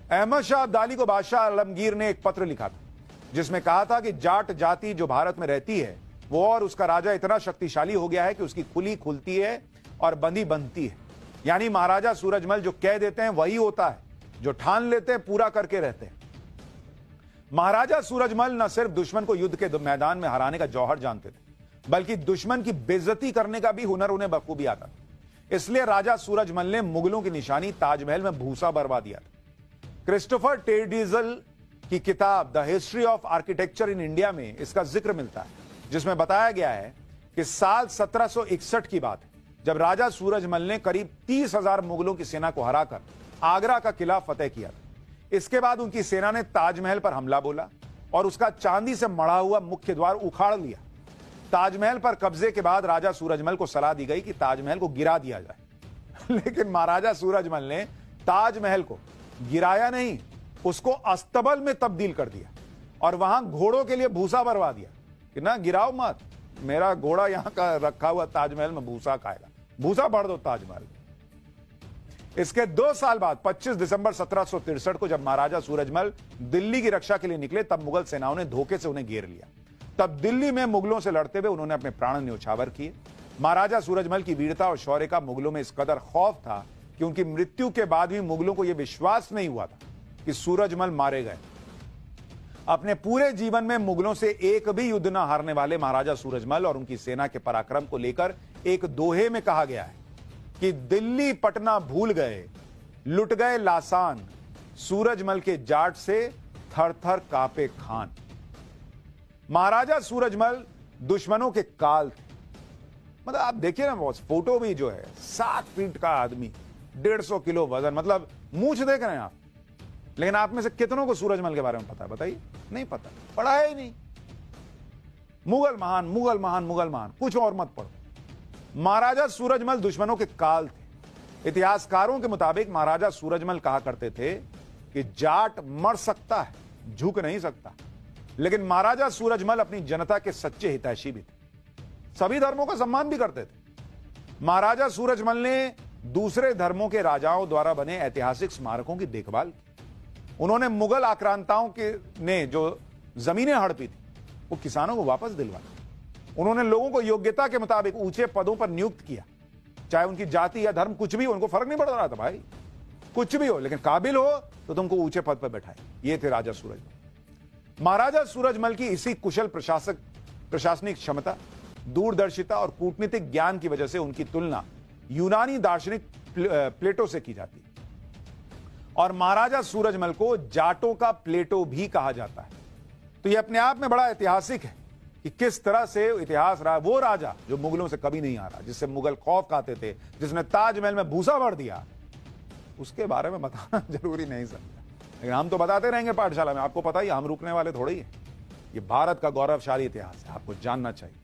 अहमद शाह अब्दाली को बादशाह आलमगीर ने एक पत्र लिखा था जिसमें कहा था कि जाट जाति जो भारत में रहती है वो और उसका राजा इतना शक्तिशाली हो गया है कि उसकी खुली खुलती है और बंदी बनती है। यानी महाराजा सूरजमल जो कह देते हैं वही होता है, जो ठान लेते हैं पूरा करके रहते हैं। महाराजा सूरजमल न सिर्फ दुश्मन को युद्ध के मैदान में हराने का जौहर जानते थे, बल्कि दुश्मन की बेइज्जती करने का भी हुनर उन्हें बखूबी आता था। इसलिए राजा सूरजमल ने मुगलों की निशानी ताजमहल में भूसा बरवा दिया था। क्रिस्टोफर टेडिजल की किताब the history of architecture in India में इसका जिक्र मिलता है, जिसमें बताया गया है कि साल 1761 की बात है जब राजा सूरजमल ने करीब 30,000 मुगलों की सेना को हराकर आगरा का किला फतेह किया था। इसके बाद उनकी सेना ने ताजमहल पर हमला बोला और उसका चांदी से मढ़ा हुआ मुख्य द्वार उखाड़ लिया। ताजमहल पर कब्जे के बाद राजा सूरजमल को सलाह दी गई कि ताजमहल को गिरा दिया जाए लेकिन महाराजा सूरजमल ने ताजमहल को गिराया नहीं, उसको अस्तबल में तब्दील कर दिया और वहां घोड़ों के लिए भूसा भरवा दिया कि ना गिराओ मत, मेरा घोड़ा यहां का रखा हुआ ताजमहल में भूसा खाएगा, भूसा भर दो ताजमहल। इसके 2 साल बाद 25 दिसंबर 1763 को जब महाराजा सूरजमल दिल्ली की रक्षा के लिए निकले तब मुगल सेनाओं ने धोखे से उन्हें घेर लिया। तब दिल्ली में मुगलों से लड़ते हुए उन्होंने अपने प्राण न्योछावर किए। महाराजा सूरजमल की वीरता और शौर्य का मुगलों में इस कदर खौफ था कि उनकी मृत्यु के बाद भी मुगलों को यह विश्वास नहीं हुआ था कि सूरजमल मारे गए। अपने पूरे जीवन में मुगलों से एक भी युद्ध न हारने वाले महाराजा सूरजमल और उनकी सेना के पराक्रम को लेकर एक दोहे में कहा गया है कि दिल्ली पटना भूल गए, लुट गए लासान, सूरजमल के जाट से थर थर कांपे खान। महाराजा सूरजमल दुश्मनों के काल थे। मतलब आप देखिए ना बॉस, फोटो भी जो है 7 फीट का आदमी, 150 किलो वजन, मतलब मूंछ देख रहे हैं आप। लेकिन आप में से कितनों को सूरजमल के बारे में पता है? बताइए, नहीं पता, पढ़ा है ही नहीं। मुगल महान, मुगल महान, मुगल महान, कुछ और मत पढ़ो। महाराजा सूरजमल दुश्मनों के काल थे। इतिहासकारों के मुताबिक महाराजा सूरजमल कहा करते थे कि जाट मर सकता है, झुक नहीं सकता। लेकिन महाराजा सूरजमल अपनी जनता के सच्चे हितैषी भी थे, सभी धर्मों का सम्मान भी करते थे। महाराजा सूरजमल ने दूसरे धर्मों के राजाओं द्वारा बने ऐतिहासिक स्मारकों की देखभाल की। उन्होंने मुगल आक्रांताओं के ने जो जमीनें हड़पी थी वो किसानों को वापस दिलवाई। उन्होंने लोगों को योग्यता के मुताबिक ऊंचे पदों पर नियुक्त किया, चाहे उनकी जाति या धर्म कुछ भी हो, उनको फर्क नहीं पड़ रहा था भाई, कुछ भी हो, लेकिन काबिल हो तो तुमको ऊंचे पद पर बैठाए। ये थे राजा सूरजमल। महाराजा सूरजमल की इसी कुशल प्रशासनिक क्षमता, दूरदर्शिता और कूटनीतिक ज्ञान की वजह से उनकी तुलना यूनानी दार्शनिक प्लेटो से की जाती है और महाराजा सूरजमल को जाटों का प्लेटो भी कहा जाता है। तो यह अपने आप में बड़ा ऐतिहासिक है कि किस तरह से इतिहास रहा। वो राजा जो मुगलों से कभी नहीं हारा, जिससे मुगल खौफ खाते थे, जिसने ताजमहल में भूसा भर दिया, उसके बारे में बताना जरूरी नहीं समझा, लेकिन हम तो बताते रहेंगे पाठशाला में। आपको पता ही, हम रुकने वाले थोड़े ही है। ये भारत का गौरवशाली इतिहास है, आपको जानना चाहिए।